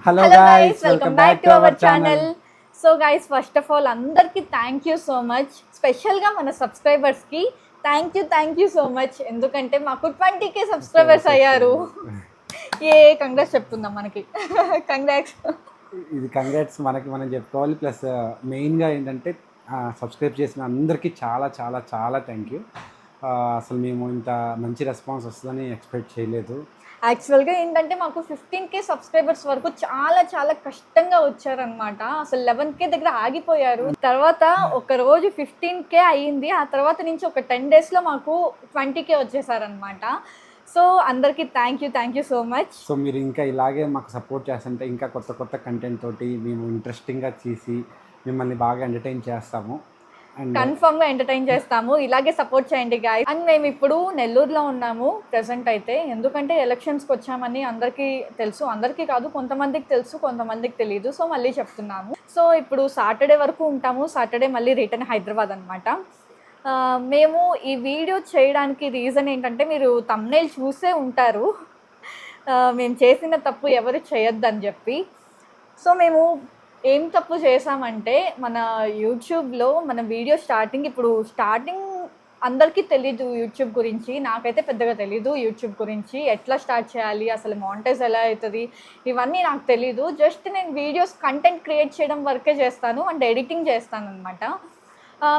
Hello Hello guys, guys, welcome welcome back back to to our our channel. channel. So guys, first of all అందరికి thank you so much. స్పెషల్గా మన సబ్స్క్రైబర్స్కి thank you so much. ఎందుకంటే మాకు 20K subscribers అయ్యారు. ఏ congrats చెప్తున్నాం మనకి. Congrats. ఇది కంగ్రాట్స్ మనకి మనం చెప్పుకోవాలి. ప్లస్ మెయిన్గా ఏంటంటే సబ్స్క్రైబ్ చేసిన అందరికీ చాలా చాలా చాలా థ్యాంక్ యూ. అసలు మేము ఇంత మంచి రెస్పాన్స్ వస్తుందని ఎక్స్పెక్ట్ చేయలేదు. యాక్చువల్గా ఏంటంటే మాకు 15K సబ్స్క్రైబర్స్ వరకు చాలా కష్టంగా వచ్చారనమాట. అసలు 11K దగ్గర ఆగిపోయారు. తర్వాత ఒక రోజు 15K అయ్యింది. ఆ తర్వాత నుంచి ఒక 10 డేస్లో మాకు 20K వచ్చేసారనమాట. సో అందరికీ thank you so much. So మీరు ఇంకా ఇలాగే మాకు సపోర్ట్ చేస్తుంటే ఇంకా కొత్త కంటెంట్ తోటి మేము ఇంట్రెస్టింగ్గా చేసి మిమ్మల్ని బాగా ఎంటర్టైన్ చేస్తాము. అండ్ కన్ఫర్మ్గా ఎంటర్టైన్ చేస్తాము. ఇలాగే సపోర్ట్ చేయండి గాయస్. అండ్ మేము ఇప్పుడు నెల్లూరులో ఉన్నాము ప్రెసెంట్ అయితే. ఎందుకంటే ఎలక్షన్స్కి వచ్చామని అందరికీ తెలుసు, అందరికీ కాదు కొంతమందికి తెలుసు, కొంతమందికి తెలియదు. సో మళ్ళీ చెప్తున్నాము. సో ఇప్పుడు సాటర్డే వరకు ఉంటాము. సాటర్డే మళ్ళీ రిటర్న్ హైదరాబాద్ అనమాట. మేము ఈ వీడియో చేయడానికి రీజన్ ఏంటంటే మీరు థంబ్నెయిల్ చూసే ఉంటారు, మేము చేసిన తప్పు ఎవరు చేయొద్దని చెప్పి. సో మేము ఏం తప్పు చేసామంటే మన యూట్యూబ్లో మన వీడియో స్టార్టింగ్ అందరికీ తెలీదు యూట్యూబ్ గురించి. నాకైతే పెద్దగా తెలీదు యూట్యూబ్ గురించి, ఎట్లా స్టార్ట్ చేయాలి, అసలు మానిటైజ్ ఎలా అవుతుంది, ఇవన్నీ నాకు తెలీదు. జస్ట్ నేను వీడియోస్ కంటెంట్ క్రియేట్ చేయడం వరకే చేస్తాను అండ్ ఎడిటింగ్ చేస్తాను అనమాట.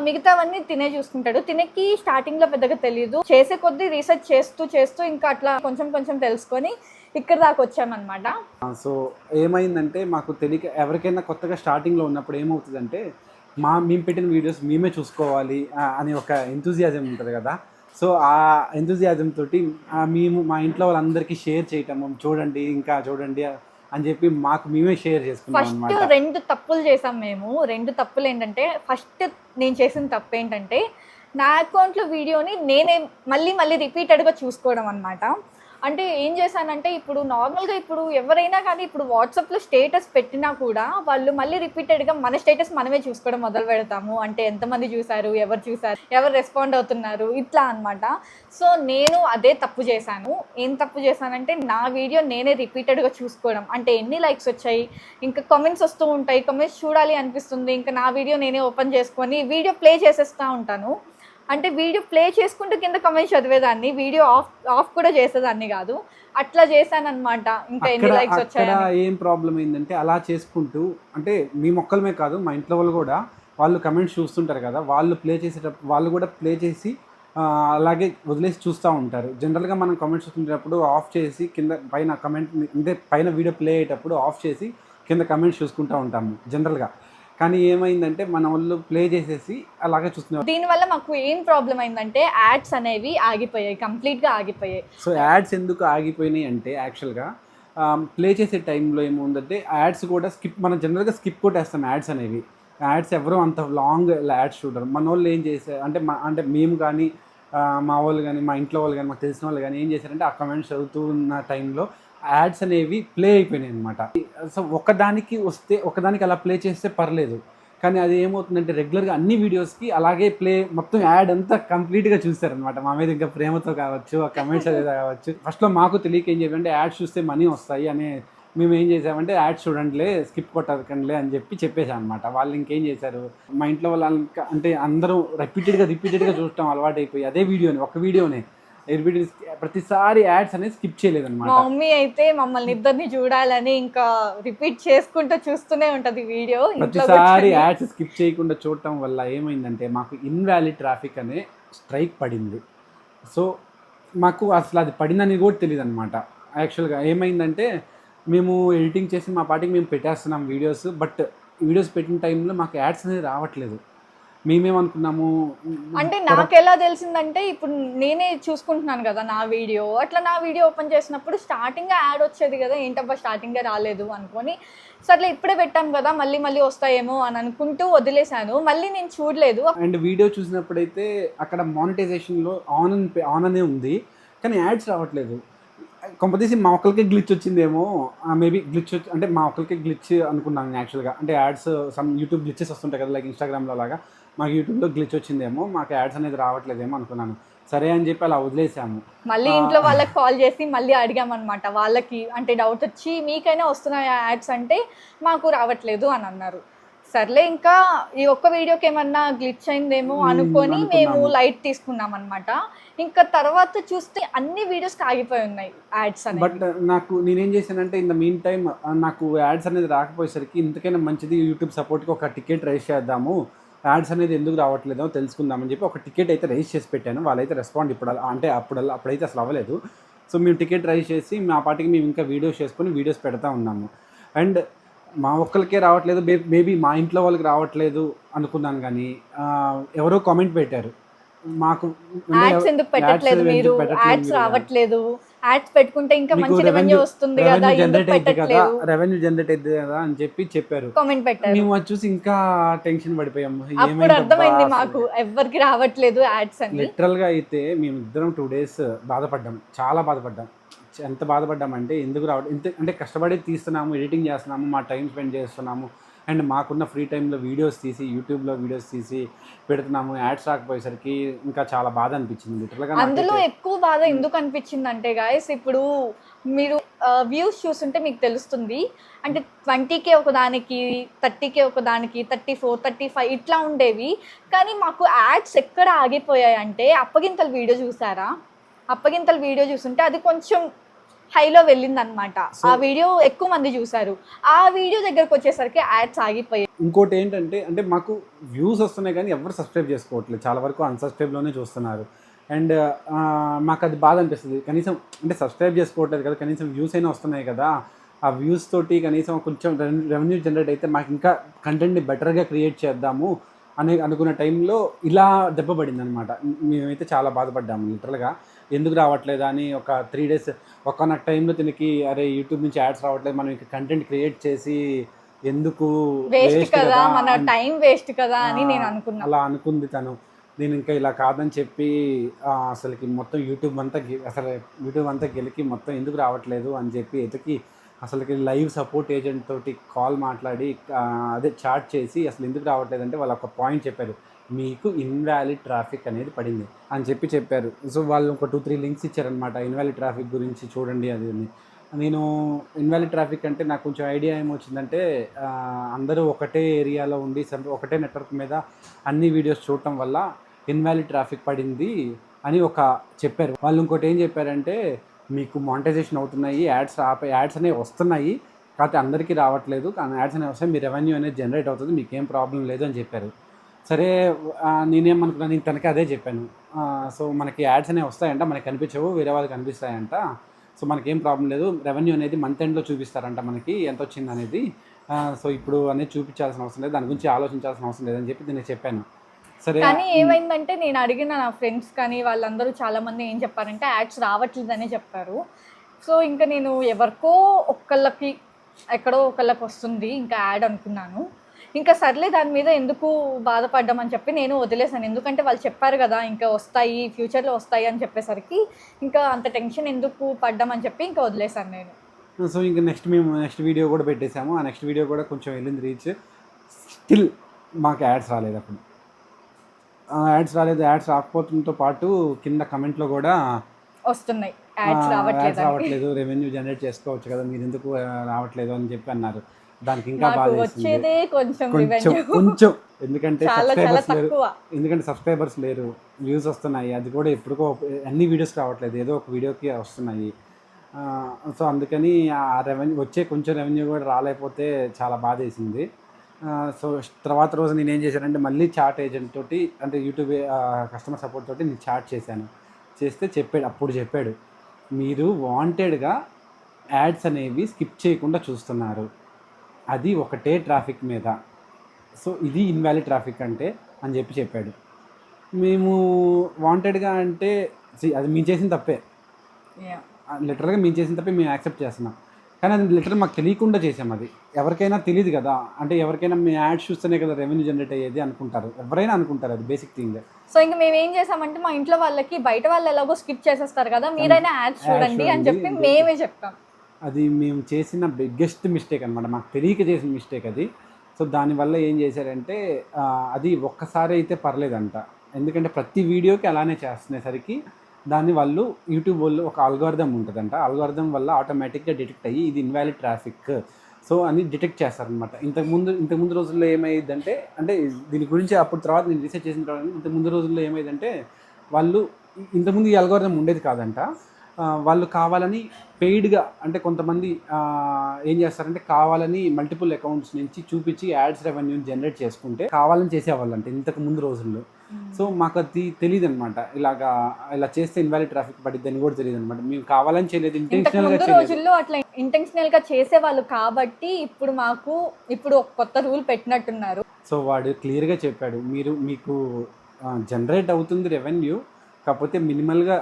మిగతావన్నీ తినే చూసుకుంటాడు. తినకి స్టార్టింగ్లో పెద్దగా తెలీదు. చేసే కొద్దీ రీసెర్చ్ చేస్తూ ఇంకా అట్లా కొంచెం తెలుసుకొని ఇక్కడ దాకా వచ్చామన్నమాట. సో ఏమైందంటే మాకు తెలియక ఎవరికైనా కొత్తగా స్టార్టింగ్లో ఉన్నప్పుడు ఏమవుతుందంటే మేము పెట్టిన వీడియోస్ మేమే చూసుకోవాలి అని ఒక ఎంతూజియాజం ఉంటుంది కదా. సో ఆ ఎంతూజియాజం తోటి మేము మా ఇంట్లో వాళ్ళందరికీ షేర్ చేయటము, చూడండి అని చెప్పి మాకు మేమే షేర్ చేసుకున్నాం ఫస్ట్ అన్నమాట. 2 తప్పులు చేసాం మేము. 2 తప్పులు ఏంటంటే, ఫస్ట్ నేను చేసిన తప్పు ఏంటంటే నా అకౌంట్లో వీడియోని నేనే మళ్ళీ రిపీటెడ్గా చూసుకోవడం అనమాట. అంటే ఏం చేశానంటే, ఇప్పుడు నార్మల్గా ఎవరైనా కానీ ఇప్పుడు వాట్సాప్లో స్టేటస్ పెట్టినా కూడా వాళ్ళు మళ్ళీ రిపీటెడ్గా మన స్టేటస్ మనమే చూసుకోవడం మొదలు పెడతాము. అంటే ఎంతమంది చూశారు, ఎవరు రెస్పాండ్ అవుతున్నారు, ఇట్లా అనమాట. సో నేను అదే తప్పు చేశాను. ఏం తప్పు చేశానంటే, నా వీడియో నేనే రిపీటెడ్గా చూసుకోవడం. అంటే ఎన్ని లైక్స్ వచ్చాయి, ఇంకా కామెంట్స్ వస్తూ ఉంటాయి, కామెంట్స్ చూడాలి అనిపిస్తుంది. ఇంకా నా వీడియో నేనే ఓపెన్ చేసుకొని వీడియో ప్లే చేసేస్తూ ఉంటాను. అంటే వీడియో ప్లే చేసుకుంటూ కింద కమెంట్స్ చదివేదాన్ని, వీడియో ఆఫ్ కూడా చేసేదాన్ని కాదు. అట్లా చేశానన్నమాట. ఇంకా ఎన్ని లైక్స్ వచ్చాయి. ఏం ప్రాబ్లం ఏంటంటే అలా చేసుకుంటూ, అంటే మీ మొక్కలమే కాదు మా ఇంట్లో వాళ్ళు కూడా వాళ్ళు కమెంట్స్ చూస్తుంటారు కదా, వాళ్ళు ప్లే చేసేటప్పుడు వాళ్ళు కూడా ప్లే చేసి అలాగే వదిలేసి చూస్తూ ఉంటారు. జనరల్గా మనం కమెంట్స్ చూసుకునేటప్పుడు ఆఫ్ చేసి పైన వీడియో ప్లే అయ్యేటప్పుడు ఆఫ్ చేసి కింద కమెంట్స్ చూసుకుంటూ ఉంటాము జనరల్గా. కానీ ఏమైందంటే మన వాళ్ళు ప్లే చేసేసి అలాగే చూస్తున్నారు. దీనివల్ల మాకు ఏం ప్రాబ్లం అయిందంటే యాడ్స్ అనేవి కంప్లీట్గా ఆగిపోయాయి. సో యాడ్స్ ఎందుకు ఆగిపోయినాయి అంటే, యాక్చువల్గా ప్లే చేసే టైంలో ఏముందంటే యాడ్స్ కూడా మనం జనరల్గా స్కిప్ కొట్టేస్తాం యాడ్స్ అనేవి. యాడ్స్ ఎవరు అంత లాంగ్ యాడ్స్ చూడరు. మన వాళ్ళు ఏం చేశారు అంటే మేము కానీ మా వాళ్ళు కానీ మా ఇంట్లో వాళ్ళు కానీ మాకు తెలిసిన వాళ్ళు కానీ ఏం చేశారంటే ఆ కమెంట్స్ చదువుతూ ఉన్న టైంలో యాడ్స్ అనేవి ప్లే అయిపోయినాయి అనమాట. సో ఒకదానికి అలా ప్లే చేస్తే పర్లేదు, కానీ అది ఏమవుతుందంటే రెగ్యులర్గా అన్ని వీడియోస్కి అలాగే మొత్తం యాడ్ అంతా కంప్లీట్గా చూస్తారనమాట. మా మీద ఇంకా ప్రేమతో కావచ్చు, ఆ కమెంట్స్ అదే కావచ్చు. ఫస్ట్లో మాకు తెలియక ఏం చెప్పంటే యాడ్స్ చూస్తే మనీ వస్తాయి అని మేము ఏం చేసామంటే యాడ్స్ చూడండిలే, స్కిప్ కొట్టకండిలే అని చెప్పేసాం అనమాట. వాళ్ళు ఇంకేం చేశారు, మా ఇంట్లో వాళ్ళు అంటే అందరూ రిపీటెడ్గా చూడటం అలవాటు అయిపోయి అదే ఒక వీడియోనే ప్రతిసారి యాడ్స్ అనేది స్కిప్ చేయలేదన్నమాట. మా మమ్మీ అయితే మమ్మల్ని ఇద్దరిని చూడాలని ఇంకా రిపీట్ చేసుకుంటూ చూస్తూనే ఉంటుంది వీడియో. ప్రతిసారి యాడ్స్ స్కిప్ చేయకుండా చూడటం వల్ల ఏమైందంటే మాకు ఇన్వాలిడ్ ట్రాఫిక్ అనే స్ట్రైక్ పడింది. సో మాకు అసలు అది పడిందని కూడా తెలియదు అనమాట. యాక్చువల్గా ఏమైందంటే మేము ఎడిటింగ్ చేసి మా పాటికి మేము పెట్టేస్తున్నాం వీడియోస్, బట్ వీడియోస్ పెట్టిన టైంలో మాకు యాడ్స్ అనేది రావట్లేదు. మేమేమనుకున్నాము అంటే నాకు ఎలా తెలిసిందంటే, ఇప్పుడు నేనే చూసుకుంటున్నాను కదా నా వీడియో ఓపెన్ చేసినప్పుడు స్టార్టింగ్గా యాడ్ వచ్చేది కదా, ఏంటబ్బా స్టార్టింగ్గా రాలేదు అనుకొని సర్లే ఇప్పుడే పెట్టాం కదా మళ్ళీ వస్తాయేమో అని అనుకుంటూ వదిలేశాను. మళ్ళీ నేను చూడలేదు. అండ్ వీడియో చూసినప్పుడైతే అక్కడ మానిటైజేషన్లో ఆన్ అనే ఉంది, కానీ యాడ్స్ రావట్లేదు. కొంపదీసి మా ఒక్కరికే గ్లిచ్ వచ్చిందేమో, మేబీ అంటే మా ఒక్కరికే గ్లిచ్ అనుకున్నాను యాక్చువల్గా. అంటే యాడ్స్ యూట్యూబ్ గ్లిచెస్ వస్తుంటాయి కదా, లైక్ ఇన్స్టాగ్రామ్లో లాగా మాకు యూట్యూబ్లో గ్లిచ్ వచ్చిందేమో, మాకు యాడ్స్ అనేది రావట్లేదేమో అనుకున్నాను. సరే అని చెప్పి అలా వదిలేసాము. మళ్ళీ ఇంట్లో వాళ్ళకి కాల్ చేసి మళ్ళీ అడిగామన్నమాట. వాళ్ళకి అంటే డౌట్ వచ్చి మీకైనా వస్తున్నాయా యాడ్స్ అంటే మాకు రావట్లేదు అని అన్నారు. సర్లే ఇంకా ఈ ఒక్క వీడియోకి ఏమన్నా గ్లిచ్ అయిందేమో అనుకొని మేము లైట్ తీసుకున్నాం అనమాట. ఇంకా తర్వాత చూస్తే అన్ని వీడియోస్కి ఆగిపోయి ఉన్నాయి యాడ్స్ అని. బట్ నేనేం చేశానంటే ఇన్ ద మీన్ టైమ్ నాకు యాడ్స్ అనేది రాకపోయేసరికి ఇంతకైనా మంచిది యూట్యూబ్ సపోర్ట్కి ఒక టికెట్ రైజ్ చేద్దాము, యాడ్స్ అనేది ఎందుకు రావట్లేదో తెలుసుకుందామని చెప్పి ఒక టికెట్ అయితే రైజ్ చేసి పెట్టాను. వాళ్ళైతే రెస్పాండ్ అంటే అప్పుడైతే అసలు అవ్వలేదు. సో మేము టికెట్ రైజ్ చేసి మా పాటికి మేము ఇంకా వీడియోస్ చేసుకొని వీడియోస్ పెడతా ఉన్నాము. అండ్ మా ఒక్కరికే రావట్లేదు, మేబీ మా ఇంట్లో వాళ్ళకి రావట్లేదు అనుకున్నాను. కానీ ఎవరో కామెంట్ పెట్టారు, మాకు యాడ్స్ ఎందుకు పెట్టట్లేదు మీరు, యాడ్స్ రావట్లేదు, యాడ్స్ పెట్టుకుంటే ఇంకా మంచి రెవెన్యూ వస్తుంది కదా, ఎందుకు పెట్టట్లేదు, రెవెన్యూ జనరేట్ అయింది కదా అని చెప్పారు. కామెంట్ పెట్టారు. మేము అది చూసి ఇంకా టెన్షన్ పడిపోయాము. అప్పుడు అర్థమైంది మాకు ఎవరికి రావట్లేదు యాడ్స్ అని. లిటరల్ గా అయితే మేము ఇద్దరం 2 days బాధపడ్డాం, చాలా బాధపడ్డాం. ఎంత బాధపడ్డామంటే ఎందుకు అంటే కష్టపడి తీస్తున్నాము, ఎడిటింగ్ చేస్తున్నాము, మా టైం స్పెండ్ చేస్తున్నాము, అండ్ మాకున్న ఫ్రీ టైంలో వీడియోస్ తీసి యూట్యూబ్లో వీడియోస్ తీసి పెడుతున్నాము, యాడ్స్ రాకపోయేసరికి ఇంకా చాలా బాధ అనిపించింది లిటరల్గా. అందులో ఎక్కువ బాధ ఎందుకు అనిపించింది అంటే గాయస్, ఇప్పుడు మీరు వ్యూస్ చూస్తుంటే మీకు తెలుస్తుంది. అంటే 20K ఒకదానికి, 30K ఒకదానికి, 34, 35 ఇట్లా ఉండేవి. కానీ మాకు యాడ్స్ ఎక్కడ ఆగిపోయాయి అంటే అప్పగింతల వీడియో చూసారా, అప్పగింతల వీడియో చూస్తుంటే అది కొంచెం హైలో వెళ్ళింది అనమాట. ఆ వీడియో ఎక్కువ మంది చూసారు. ఆ వీడియో దగ్గరకు వచ్చేసరికి యాడ్స్ ఆగిపోయాయి. ఇంకోటి ఏంటంటే అంటే మాకు వ్యూస్ వస్తున్నాయి కానీ ఎవరు సబ్స్క్రైబ్ చేసుకోవట్లేదు, చాలా వరకు అన్సబ్స్క్రైబ్లోనే చూస్తున్నారు. అండ్ మాకు అది బాధ అనిపిస్తుంది. కనీసం అంటే సబ్స్క్రైబ్ చేసుకోవట్లేదు కదా, కనీసం వ్యూస్ అయినా వస్తున్నాయి కదా, ఆ వ్యూస్ తోటి కనీసం కొంచెం రెవెన్యూ జనరేట్ అయితే మాకు ఇంకా కంటెంట్ని బెటర్గా క్రియేట్ చేద్దాము అనుకున్న టైంలో ఇలా దెబ్బపడింది అనమాట. మేమైతే చాలా బాధపడ్డాము లిటరల్గా, ఎందుకు రావట్లేదు అని. ఒక 3 days ఒక్కనొక టైంలో తినకి అరే యూట్యూబ్ నుంచి యాడ్స్ రావట్లేదు, మనం ఇంకా కంటెంట్ క్రియేట్ చేసి ఎందుకు వేస్ట్ కదా, మన టైం వేస్ట్ కదా అని నేను అనుకున్నా. అలా అనుకుంది తను. నేను ఇంకా ఇలా కాదని చెప్పి అసలుకి మొత్తం యూట్యూబ్ అంతా గెలికి మొత్తం ఎందుకు రావట్లేదు అని చెప్పి ఎతికి అసలుకి లైవ్ సపోర్ట్ ఏజెంట్ తోటి కాల్ మాట్లాడి అదే చాట్ చేసి అసలు ఎందుకు రావట్లేదు అంటే వాళ్ళు ఒక పాయింట్ చెప్పారు, మీకు ఇన్వాలిడ్ ట్రాఫిక్ అనేది పడింది అని చెప్పారు. సో వాళ్ళు ఒక 2-3 లింక్స్ ఇచ్చారనమాట, ఇన్వాలిడ్ ట్రాఫిక్ గురించి చూడండి అది అని. నేను ఇన్వాలిడ్ ట్రాఫిక్ అంటే నాకు కొంచెం ఐడియా ఏమొచ్చిందంటే అందరూ ఒకటే ఏరియాలో ఉండి ఒకటే నెట్వర్క్ మీద అన్ని వీడియోస్ చూడటం వల్ల ఇన్వాలిడ్ ట్రాఫిక్ పడింది అని చెప్పారు. వాళ్ళు ఇంకోటి ఏం చెప్పారంటే మీకు మానిటైజేషన్ అవుతున్నాయి, యాడ్స్ అనేవి వస్తున్నాయి, కాకపోతే అందరికీ రావట్లేదు, కానీ యాడ్స్ అనేవి వస్తాయి, మీ రెవెన్యూ అనేది జనరేట్ అవుతుంది, మీకేం ప్రాబ్లం లేదు అని చెప్పారు. సరే నేనేమనుకున్నాను, నేను తనకి అదే చెప్పాను. సో మనకి యాడ్స్ అనేవి వస్తాయంట, మనకి కనిపించవు, వేరే వాళ్ళకి కనిపిస్తాయంట, సో మనకేం ప్రాబ్లం లేదు, రెవెన్యూ అనేది మంత్ ఎండ్లో చూపిస్తారంట మనకి ఎంత వచ్చింది అనేది, సో ఇప్పుడు అనేది చూపించాల్సిన అవసరం లేదు, దాని గురించి ఆలోచించాల్సిన అవసరం లేదని చెప్పి నేను చెప్పాను. సరే కానీ ఏమైందంటే నేను అడిగిన నా ఫ్రెండ్స్ కానీ వాళ్ళందరూ చాలామంది ఏం చెప్పారంటే యాడ్స్ రావట్లేదని చెప్పారు. సో ఇంకా నేను ఎవరికో ఒక్కళ్ళకి ఎక్కడో ఒకళ్ళకి వస్తుంది ఇంకా యాడ్ అనుకున్నాను. ఇంకా సర్లే దాని మీద ఎందుకు బాధపడ్డామని చెప్పి నేను వదిలేసాను. ఎందుకంటే వాళ్ళు చెప్పారు కదా ఇంకా వస్తాయి, ఫ్యూచర్లో వస్తాయి అని చెప్పేసరికి ఇంకా అంత టెన్షన్ ఎందుకు పడ్డామని చెప్పి ఇంకా వదిలేసాను నేను. సో ఇంకా నెక్స్ట్ వీడియో కూడా పెట్టేశాము. ఆ నెక్స్ట్ వీడియో కూడా కొంచెం వెళ్ళింది రీచ్. స్టిల్ మాకు యాడ్స్ రాలేదు. అప్పుడు యాడ్స్ రాకపోవడంతో పాటు కింద కమెంట్లో కూడా వస్తున్నాయి, యాడ్స్ రావట్లేదు, రెవెన్యూ జనరేట్ చేసుకోవచ్చు కదా, మీరు ఎందుకు రావట్లేదు అని చెప్పి అన్నారు. దానికి ఇంకా బాగా వచ్చేదే కొంచెం ఎందుకంటే సబ్స్క్రైబర్స్ లేరు, వ్యూస్ వస్తున్నాయి, అది కూడా ఎప్పుడుకో అన్ని వీడియోస్కి రావట్లేదు, ఏదో ఒక వీడియోకి వస్తున్నాయి. సో అందుకని ఆ కొంచెం రెవెన్యూ కూడా రాలేకపోతే చాలా బాధ వేసింది. సో తర్వాత రోజు నేను ఏం చేశానంటే మళ్ళీ చాట్ ఏజెంట్ తోటి అంటే యూట్యూబ్ కస్టమర్ సపోర్ట్ తోటి నేను చాట్ చేస్తే అప్పుడు చెప్పాడు మీరు వాంటెడ్గా యాడ్స్ అనేవి స్కిప్ చేయకుండా చూస్తున్నారు, అది ఒకటే ట్రాఫిక్ మీద, సో ఇది ఇన్వాలిడ్ ట్రాఫిక్ అంటే అని చెప్పాడు. మేము వాంటెడ్గా అంటే అది మేము చేసిన తప్పే, లిటరల్గా మేము చేసిన తప్పే మేము యాక్సెప్ట్ చేస్తున్నాం. కానీ అది లిటరల్ మాకు తెలియకుండా చేసాం. అది ఎవరికైనా తెలియదు కదా, అంటే ఎవరికైనా మీ యాడ్స్ చూస్తేనే కదా రెవెన్యూ జనరేట్ అయ్యేది అనుకుంటారు, ఎవరైనా అనుకుంటారు, అది బేసిక్ థింగ్. సో ఇంకా మేము ఏం చేసామంటే మా ఇంట్లో వాళ్ళకి బయట వాళ్ళు ఎలాగో స్కిప్ చేసేస్తారు కదా, మీరైనా యాడ్స్ చూడండి అని చెప్పి మేమే చెప్పాం. అది మేము చేసిన బిగ్గెస్ట్ మిస్టేక్ అనమాట, మాకు తెలియక చేసిన మిస్టేక్ అది. సో దానివల్ల ఏం చేశారంటే అది ఒక్కసారి అయితే పర్లేదంట, ఎందుకంటే ప్రతి వీడియోకి అలానే చేస్తునేసరికి దాన్ని వాళ్ళు యూట్యూబ్ వాళ్ళు ఒక అల్గోరిథం ఉంటుందంట, అల్గోరిథం వల్ల ఆటోమేటిక్గా డిటెక్ట్ అయ్యి ఇది ఇన్వాలిడ్ ట్రాఫిక్ సో అని డిటెక్ట్ చేస్తారనమాట. ఇంతకుముందు రోజుల్లో ఏమైందంటే, అంటే దీని గురించి అప్పుడు తర్వాత నేను రీసెర్చ్ చేసిన తర్వాత ఇంతకుముందు రోజుల్లో ఏమైందంటే వాళ్ళు ఇంతకుముందు ఈ అల్గోరిథం ఉండేది కాదంట, వాళ్ళు కావాలని పెయిడ్గా అంటే కొంతమంది ఏం చేస్తారంటే కావాలని మల్టిపుల్ అకౌంట్స్ నుంచి చూపించి యాడ్స్ రెవెన్యూని జనరేట్ చేసుకుంటే కావాలని చేసేవాళ్ళు అంటే ఇంతకు ముందు రోజుల్లో. సో మాకు అది తెలియదు అనమాట, ఇలా చేస్తే ఇన్వాలిడ్ ట్రాఫిక్ పడిద్దని కూడా తెలియదు అనమాట. మేము కావాలని చేయలేదు, ఇంటెన్షనల్గా చేయలేదు. రోజుల్లో అట్లా ఇంటెన్షనల్ గా చేసేవాళ్ళు కాబట్టి ఇప్పుడు ఒక కొత్త రూల్ పెట్టినట్టున్నారు. సో వాడు క్లియర్గా చెప్పాడు, మీకు జనరేట్ అవుతుంది రెవెన్యూ, కాకపోతే మినిమల్గా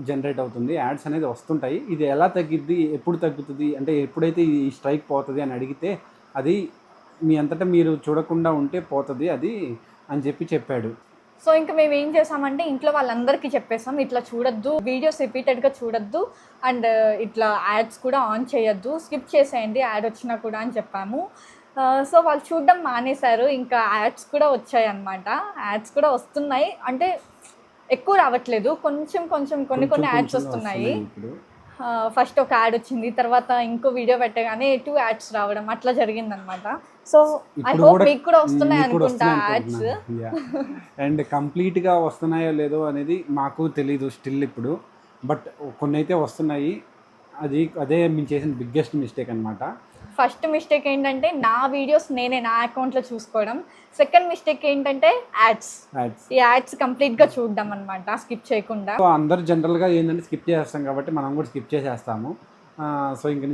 జనరేట్ అవుతుంది, యాడ్స్ అనేది వస్తుంటాయి, ఇది ఎలా తగ్గిద్ది, ఎప్పుడు తగ్గుతుంది అంటే ఎప్పుడైతే ఈ స్ట్రైక్ పోతుంది అని అడిగితే అది మీ అంతటా మీరు చూడకుండా ఉంటే పోతుంది అది అని చెప్పాడు. సో ఇంకా మేము ఏం చేసామంటే ఇంట్లో వాళ్ళందరికీ చెప్పేసాం, ఇట్లా చూడొద్దు, వీడియోస్ రిపీటెడ్గా చూడొద్దు, అండ్ ఇట్లా యాడ్స్ కూడా ఆన్ చేయొద్దు, స్కిప్ చేసేయండి యాడ్ వచ్చినా కూడా అని చెప్పాము. సో వాళ్ళు చూడడం మానేశారు, ఇంకా యాడ్స్ కూడా వచ్చాయి అన్నమాట. యాడ్స్ కూడా వస్తున్నాయి, అంటే ఎక్కువ రావట్లేదు, కొన్ని యాడ్స్ వస్తున్నాయి. ఫస్ట్ ఒక యాడ్ వచ్చింది, తర్వాత ఇంకో వీడియో పెట్టగానే 2 యాడ్స్ రావడం అట్లా జరిగిందనమాట. సో ఐ హోప్ మీకు కూడా వస్తున్నాయి అనుకుంటా యాడ్స్. అండ్ కంప్లీట్గా వస్తున్నాయో లేదో అనేది మాకు తెలీదు స్టిల్ ఇప్పుడు, బట్ కొన్ని అయితే వస్తున్నాయి. అదే మేము చేసిన బిగ్గెస్ట్ మిస్టేక్ అనమాట. ఫస్ట్ మిస్టేక్ ఏంటంటే నా వీడియోస్ నేనే నా అకౌంట్లో చూసుకోవడం. సెకండ్ మిస్టేక్ ఏంటంటే ఈ యాడ్స్ కంప్లీట్గా చూడడం అనమాట, స్కిప్ చేయకుండా. సో అందరు జనరల్గా ఏంటంటే స్కిప్ చేస్తాం కాబట్టి మనం కూడా స్కిప్ చేసేస్తాము. సో ఇంక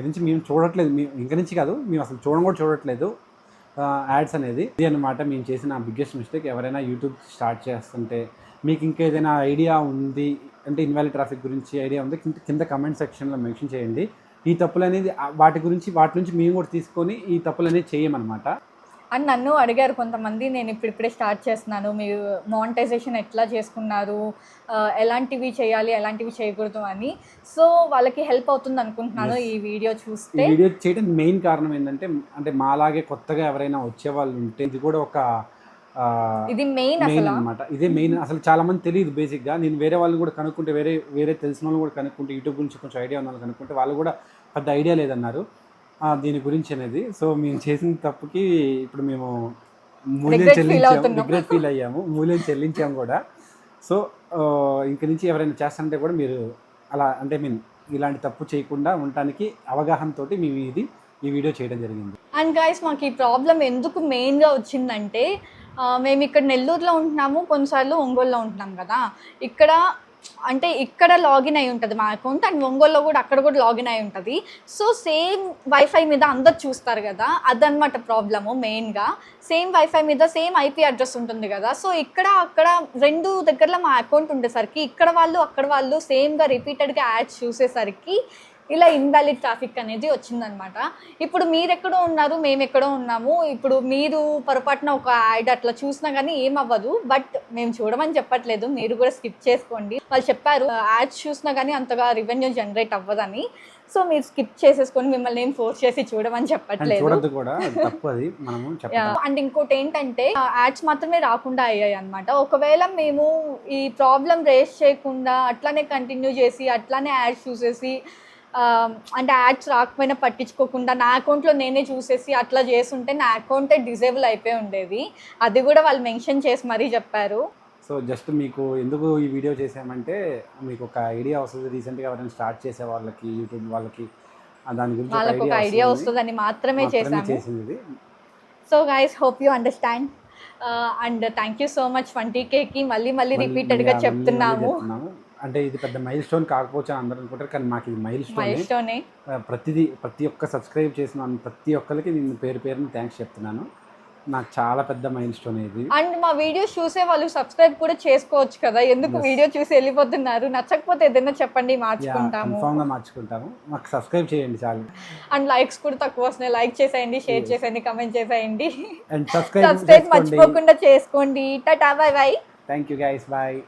నుంచి మేము చూడట్లేదు, మేము అసలు చూడట్లేదు యాడ్స్ అనేది. ఇది అనమాట మేము చేసిన బిగ్గెస్ట్ మిస్టేక్. ఎవరైనా యూట్యూబ్ స్టార్ట్ చేస్తుంటే మీకు ఇంకా ఏదైనా ఐడియా ఉంది అంటే ఇన్వాలిడ్ ట్రాఫిక్ గురించి ఐడియా ఉంది కింద కమెంట్ సెక్షన్లో మెన్షన్ చేయండి. ఈ తప్పులు అనేది వాటి నుంచి మేము కూడా తీసుకొని ఈ తప్పులు అనేది చేయమన్నమాట. అండ్ నన్ను అడిగారు కొంతమంది, నేను ఇప్పుడిప్పుడే స్టార్ట్ చేస్తున్నాను, మీరు మానిటైజేషన్ ఎట్లా చేసుకున్నారు, ఎలాంటివి చేయాలి ఎలాంటివి చేయకూడదు అని. సో వాళ్ళకి హెల్ప్ అవుతుంది అనుకుంటున్నాను ఈ వీడియో చూస్తే. ఈ వీడియో చేయడం మెయిన్ కారణం ఏంటంటే, అంటే మాలాగే కొత్తగా ఎవరైనా వచ్చేవాళ్ళు ఉంటే ఇది కూడా ఒక ఇది మెయిన్ అనమాట. ఇదే మెయిన్. అసలు చాలా మంది తెలియదు బేసిక్గా. నేను వేరే వాళ్ళు కూడా కనుక్కుంటే, వేరే తెలిసిన వాళ్ళు కూడా కనుక్కుంటే, యూట్యూబ్ గురించి కొంచెం ఐడియా ఉన్న వాళ్ళు కనుక్కుంటే వాళ్ళు కూడా పెద్ద ఐడియా లేదన్నారు దీని గురించి అనేది. సో మేము చేసిన తప్పుకి ఇప్పుడు మేము రిగ్రెట్ ఫీల్ అయ్యాము, మూల్యం చెల్లించాము కూడా. సో ఇంక నుంచి ఎవరైనా చేస్తారంటే కూడా మీరు అలా అంటే ఇలాంటి తప్పు చేయకుండా ఉండటానికి అవగాహనతో మేము ఈ వీడియో చేయడం జరిగింది. అండ్ గైస్ మాకు ఈ ప్రాబ్లం ఎందుకు మెయిన్గా వచ్చిందంటే, మేము ఇక్కడ నెల్లూరులో ఉంటున్నాము, కొన్నిసార్లు ఒంగోలులో ఉంటున్నాం కదా. ఇక్కడ లాగిన్ అయి ఉంటుంది మా అకౌంట్, అండ్ ఒంగోలులో కూడా అక్కడ కూడా లాగిన్ అయి ఉంటుంది. సో సేమ్ వైఫై మీద అందరు చూస్తారు కదా, అదనమాట ప్రాబ్లము మెయిన్గా. సేమ్ వైఫై మీద సేమ్ ఐపీ అడ్రస్ ఉంటుంది కదా. సో అక్కడ 2 దగ్గరలో మా అకౌంట్ ఉండేసరికి ఇక్కడ వాళ్ళు అక్కడ వాళ్ళు సేమ్గా రిపీటెడ్గా యాడ్స్ చూసేసరికి ఇలా ఇన్వాలిడ్ ట్రాఫిక్ అనేది వచ్చిందనమాట. ఇప్పుడు మీరు ఎక్కడో ఉన్నారు, మేము ఎక్కడో ఉన్నాము. ఇప్పుడు మీరు పొరపాటున ఒక యాడ్ అట్లా చూసినా కానీ ఏమవ్వదు, బట్ మేము చూడమని చెప్పట్లేదు, మీరు కూడా స్కిప్ చేసుకోండి. వాళ్ళు చెప్పారు యాడ్స్ చూసినా కానీ అంతగా రెవెన్యూ జనరేట్ అవ్వదని. సో మీరు స్కిప్ చేసేసుకొని మిమ్మల్ని ఏం ఫోర్స్ చేసి చూడమని చెప్పట్లేదు. అండ్ ఇంకోటి ఏంటంటే యాడ్స్ మాత్రమే రాకుండా అయ్యాయి అనమాట. ఒకవేళ మేము ఈ ప్రాబ్లం రేస్ చేయకుండా అట్లానే కంటిన్యూ చేసి అట్లానే యాడ్స్ చూసేసి అంటే యాడ్స్ రాకపోయినా పట్టించుకోకుండా నా అకౌంట్లో నేనే చూసేసి అట్లా చేస్తుంటే నా అకౌంటే డిజేబుల్ అయిపోయి ఉండేది. అది కూడా వాళ్ళు మెన్షన్ చేసి మరీ చెప్పారు. సో జస్ట్ మీకు ఎందుకు ఈ వీడియో చేసామంటే మీకు ఒక ఐడియా వస్తుంది, రీసెంట్గా ఎవరైనా స్టార్ట్ చేసే వాళ్ళకి, యూట్యూబ్ వాళ్ళకి దాని గురించి వాళ్ళకి ఒక ఐడియా వస్తుందని మాత్రమే చేసింది. So guys hope you understand and thank you so much 20Kకి మళ్ళీ రిపీటెడ్గా చెప్తున్నాము. అంటే ఇది పెద్ద మైల్ స్టోన్ కాకపోవచ్చు అని అందరూ అనుకుంటారు, కానీ మాకు ఇది మైల్ స్టోనే. ప్రతి ఒక్క సబ్స్క్రైబ్ చేసిన ప్రతి ఒక్కరికి నేను పేరుని థ్యాంక్స్ చెప్తున్నాను. నాకు చాలా పెద్ద మైల్ స్టోన్ ఇది. అండ్ మా వీడియోస్ చూసే వాళ్ళు సబ్స్క్రైబ్ కూడా చేసుకోవచ్చు కదా, ఎందుకు వీడియో చూసి వెళ్ళిపోతున్నారు? నచ్చకపోతే ఏదైనా చెప్పండి, మార్చుకుంటాము. మాకు సబ్స్క్రైబ్ చేయండి చాలు. అండ్ లైక్స్ కూడా తక్కువ వస్తున్నాయి, లైక్ చేసేయండి, షేర్ చేసేయండి, కమెంట్ చేసేయండి, అండ్ సబ్స్క్రైబ్ మర్చిపోకుండా చేసుకోండి. Tata bye bye. Thank you guys, bye.